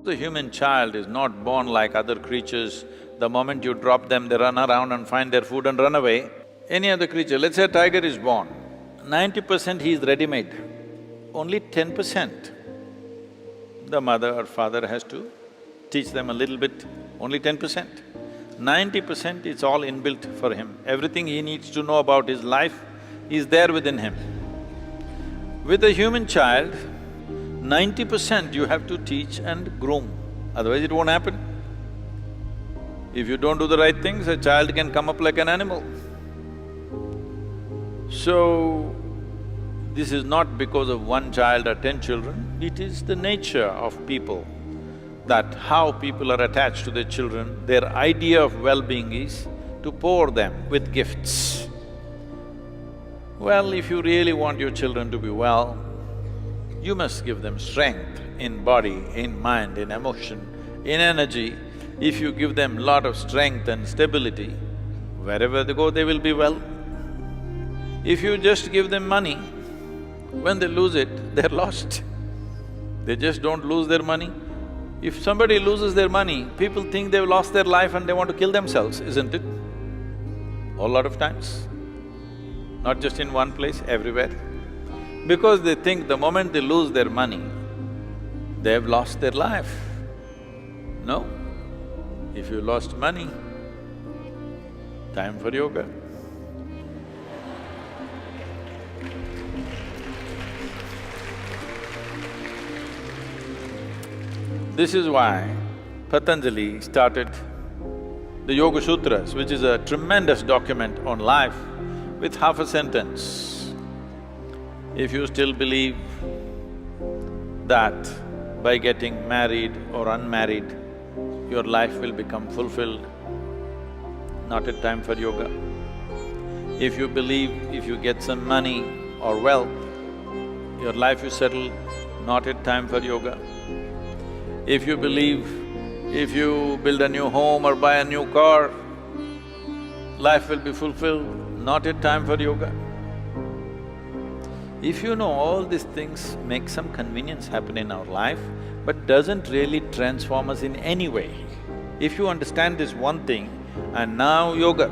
The human child is not born like other creatures. The moment you drop them, they run around and find their food and run away. Any other creature, let's say a tiger is born, 90% he is ready-made. Only 10% the mother or father has to teach them a little bit, only 10%. 90% it's all inbuilt for him. Everything he needs to know about his life is there within him. With a human child, 90% you have to teach and groom, otherwise it won't happen. If you don't do the right things, a child can come up like an animal. So, this is not because of one child or 10 children, it is the nature of people, that how people are attached to their children, their idea of well-being is to pour them with gifts. Well, if you really want your children to be well, you must give them strength in body, in mind, in emotion, in energy. If you give them lot of strength and stability, wherever they go, they will be well. If you just give them money, when they lose it, they're lost. They just don't lose their money. If somebody loses their money, people think they've lost their life and they want to kill themselves, isn't it? A lot of times. Not just in one place, everywhere. Because they think the moment they lose their money, they have lost their life. No. If you lost money, time for yoga. This is why Patanjali started the Yoga Sutras, which is a tremendous document on life, with half a sentence. If you still believe that by getting married or unmarried, your life will become fulfilled, not a time for yoga. If you believe if you get some money or wealth, your life is settled, not a time for yoga. If you believe if you build a new home or buy a new car, life will be fulfilled, not a time for yoga. If you know all these things make some convenience happen in our life, but doesn't really transform us in any way. If you understand this one thing, and now yoga.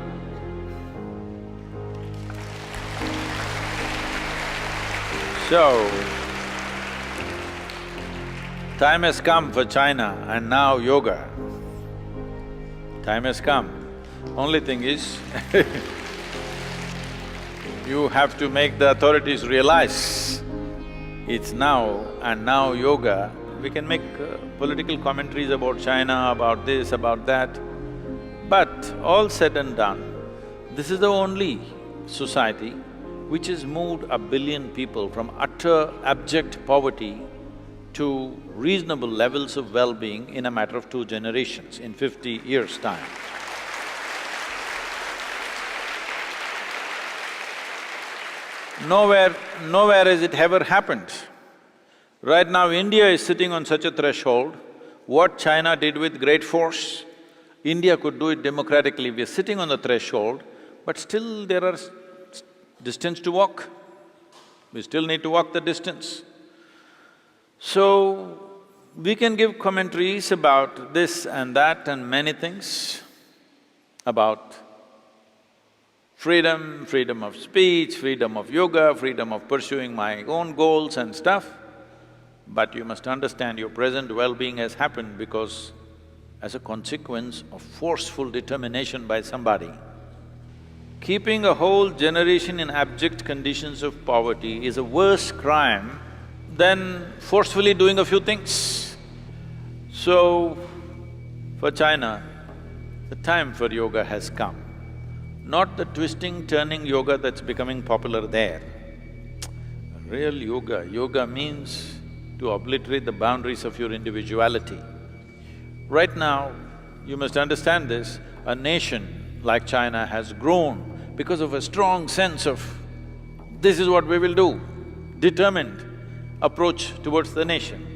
So, time has come for China and now yoga. Time has come. Only thing is you have to make the authorities realize it's now and now yoga. We can make political commentaries about China, about this, about that. But all said and done, this is the only society which has moved 1 billion people from utter abject poverty to reasonable levels of well-being in a matter of 2 generations, in 50 years' time. Nowhere has it ever happened. Right now, India is sitting on such a threshold. What China did with great force, India could do it democratically. We are sitting on the threshold, but still there are distance to walk. We still need to walk the distance. So, we can give commentaries about this and that and many things, about freedom, freedom of speech, freedom of yoga, freedom of pursuing my own goals and stuff. But you must understand your present well-being has happened because as a consequence of forceful determination by somebody. Keeping a whole generation in abject conditions of poverty is a worse crime than forcefully doing a few things. So, for China, the time for yoga has come. Not the twisting, turning yoga that's becoming popular there. Real yoga means to obliterate the boundaries of your individuality. Right now, you must understand this, a nation like China has grown because of a strong sense of, this is what we will do, determined approach towards the nation.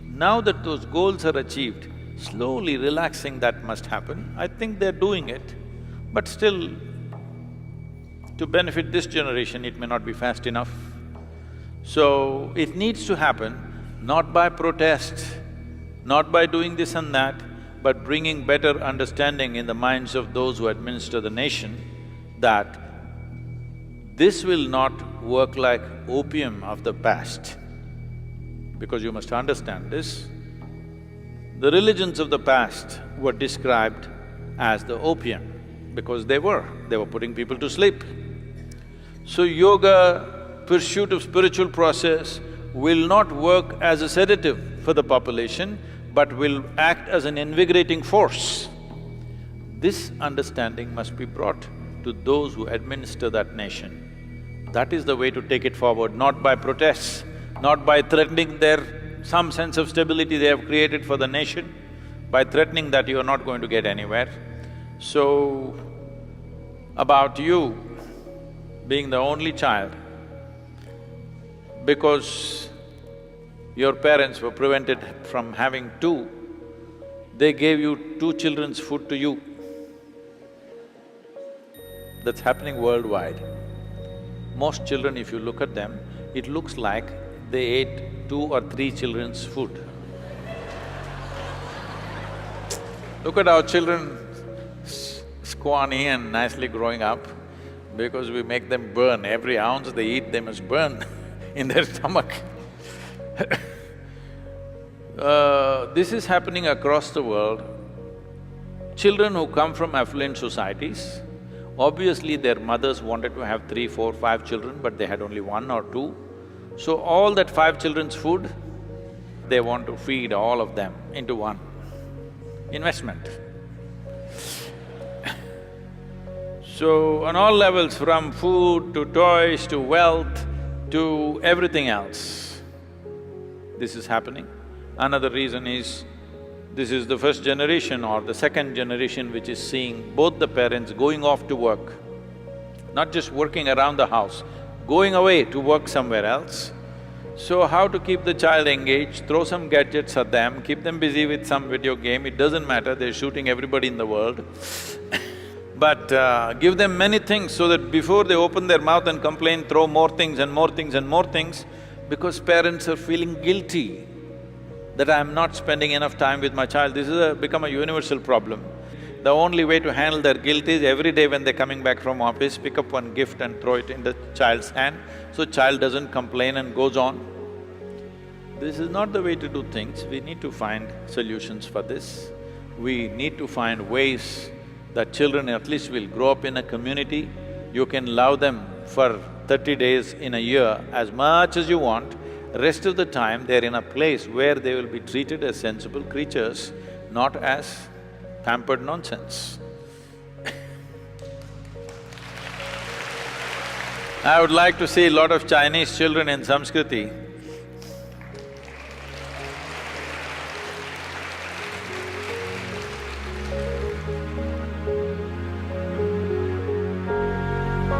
Now that those goals are achieved, slowly relaxing that must happen. I think they're doing it, but still, to benefit this generation, it may not be fast enough. So, it needs to happen not by protest, not by doing this and that, but bringing better understanding in the minds of those who administer the nation, that this will not work like opium of the past. Because you must understand this, the religions of the past were described as the opium, because they were putting people to sleep. So yoga, pursuit of spiritual process will not work as a sedative for the population, but will act as an invigorating force. This understanding must be brought to those who administer that nation. That is the way to take it forward, not by protests, not by threatening some sense of stability they have created for the nation, by threatening that you are not going to get anywhere. So, about you being the only child, because your parents were prevented from having two, they gave you two children's food to you. That's happening worldwide. Most children, if you look at them, it looks like they ate 2 or 3 children's food. Look at our children, scrawny and nicely growing up, because we make them burn. Every ounce they eat, they must burn in their stomach. This is happening across the world. Children who come from affluent societies, obviously their mothers wanted to have 3, 4, 5 children, but they had only 1 or 2. So all that 5 children's food, they want to feed all of them into one. Investment. So on all levels, from food to toys to wealth to everything else, this is happening. Another reason is, this is the first generation or the second generation which is seeing both the parents going off to work, not just working around the house, going away to work somewhere else. So how to keep the child engaged? Throw some gadgets at them, keep them busy with some video game, it doesn't matter, they're shooting everybody in the world. But give them many things so that before they open their mouth and complain, throw more things and more things and more things, because parents are feeling guilty that I'm not spending enough time with my child. This is become a universal problem. The only way to handle their guilt is every day when they're coming back from office, pick up one gift and throw it in the child's hand, so child doesn't complain and goes on. This is not the way to do things, we need to find solutions for this. We need to find ways that children at least will grow up in a community. You can love them for 30 days in a year as much as you want. Rest of the time, they're in a place where they will be treated as sensible creatures, not as pampered nonsense. I would like to see a lot of Chinese children in Samskriti